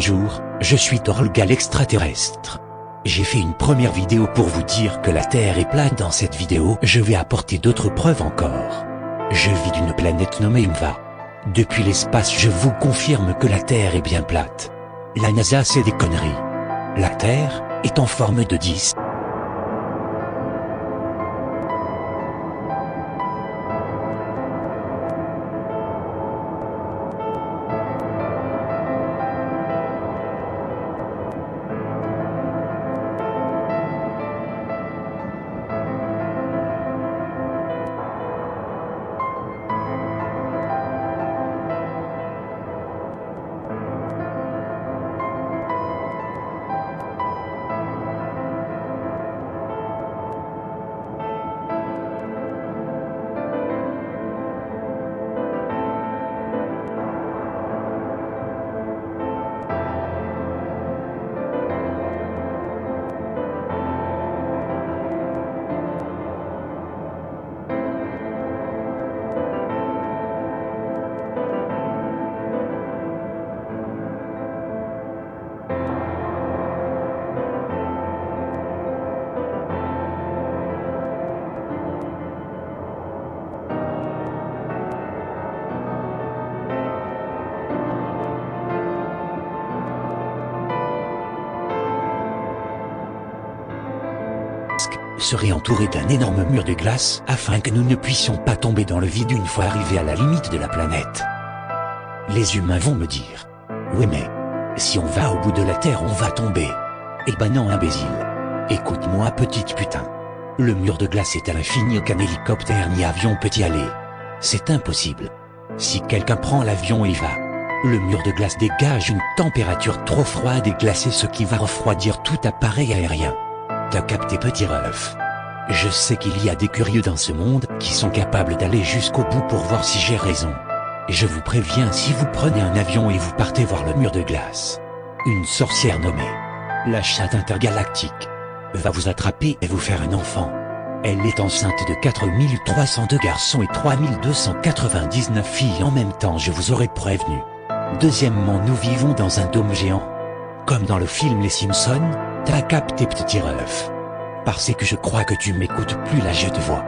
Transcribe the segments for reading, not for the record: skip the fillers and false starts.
Bonjour, je suis Torgal l'extraterrestre. J'ai fait une première vidéo pour vous dire que la Terre est plate. Dans cette vidéo, je vais apporter d'autres preuves encore. Je vis d'une planète nommée Umva. Depuis l'espace, je vous confirme que la Terre est bien plate. La NASA, c'est des conneries. La Terre est en forme de 10. Serait entouré d'un énorme mur de glace afin que nous ne puissions pas tomber dans le vide une fois arrivés à la limite de la planète. Les humains vont me dire: oui mais, si on va au bout de la Terre on va tomber. Eh ben non imbécile. Écoute-moi petite putain. Le mur de glace est à l'infini, aucun hélicoptère ni avion peut y aller. C'est impossible. Si quelqu'un prend l'avion et y va, le mur de glace dégage une température trop froide et glacée, ce qui va refroidir tout appareil aérien. T'as capté petit ref? Je sais qu'il y a des curieux dans ce monde qui sont capables d'aller jusqu'au bout pour voir si j'ai raison. Et je vous préviens, si vous prenez un avion et vous partez voir le mur de glace, une sorcière nommée la chatte intergalactique va vous attraper et vous faire un enfant. Elle est enceinte de 4302 garçons et 3299 filles en même temps, je vous aurais prévenu. Deuxièmement, nous vivons dans un dôme géant. Comme dans le film Les Simpsons. T'as capté petit ref? Parce que je crois que tu m'écoutes plus là, je te vois.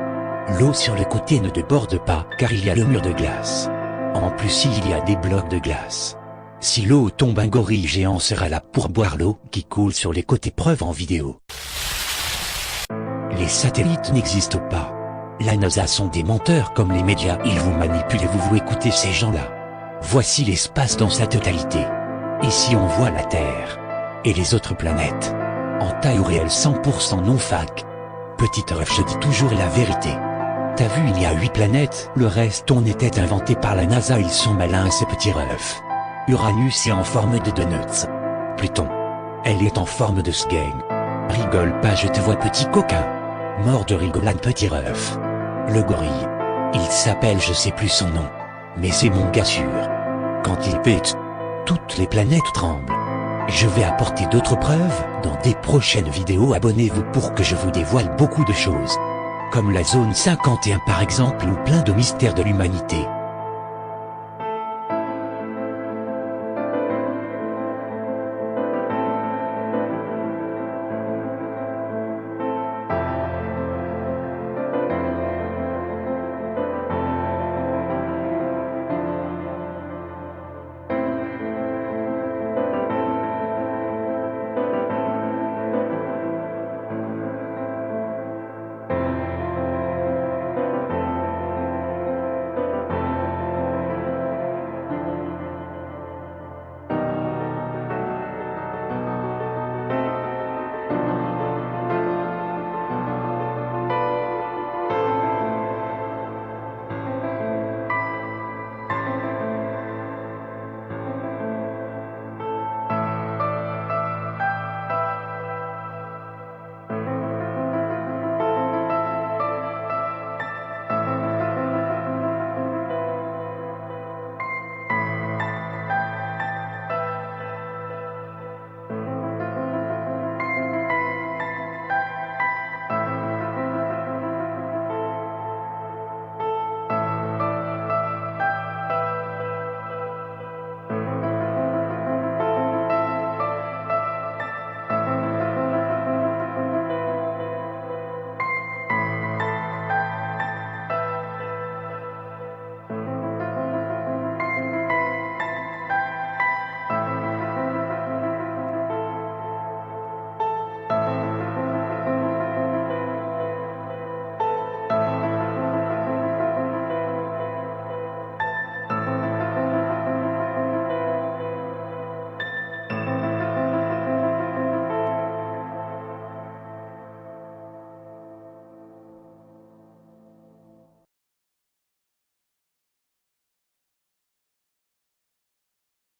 L'eau sur le côté ne déborde pas car il y a le mur de glace. En plus il y a des blocs de glace. Si l'eau tombe, un gorille géant sera là pour boire l'eau qui coule sur les côtés, preuve en vidéo. Les satellites n'existent pas. La NASA sont des menteurs comme les médias, ils vous manipulent et vous écoutez ces gens-là. Voici l'espace dans sa totalité. Ici on voit la Terre et les autres planètes en taille réelle 100% non fac. Petite ref, je dis toujours la vérité. T'as vu, il y a 8 planètes, le reste on était inventé par la NASA, ils sont malins ces petits refs. Uranus est en forme de donuts. Pluton, elle est en forme de sgang. Rigole pas, je te vois petit coquin. Mort de rigolade petit ref. Le gorille, il s'appelle, je sais plus son nom, mais c'est mon gars sûr. Quand il pète, toutes les planètes tremblent. Je vais apporter d'autres preuves dans des prochaines vidéos, abonnez-vous pour que je vous dévoile beaucoup de choses. Comme la zone 51 par exemple, ou plein de mystères de l'humanité.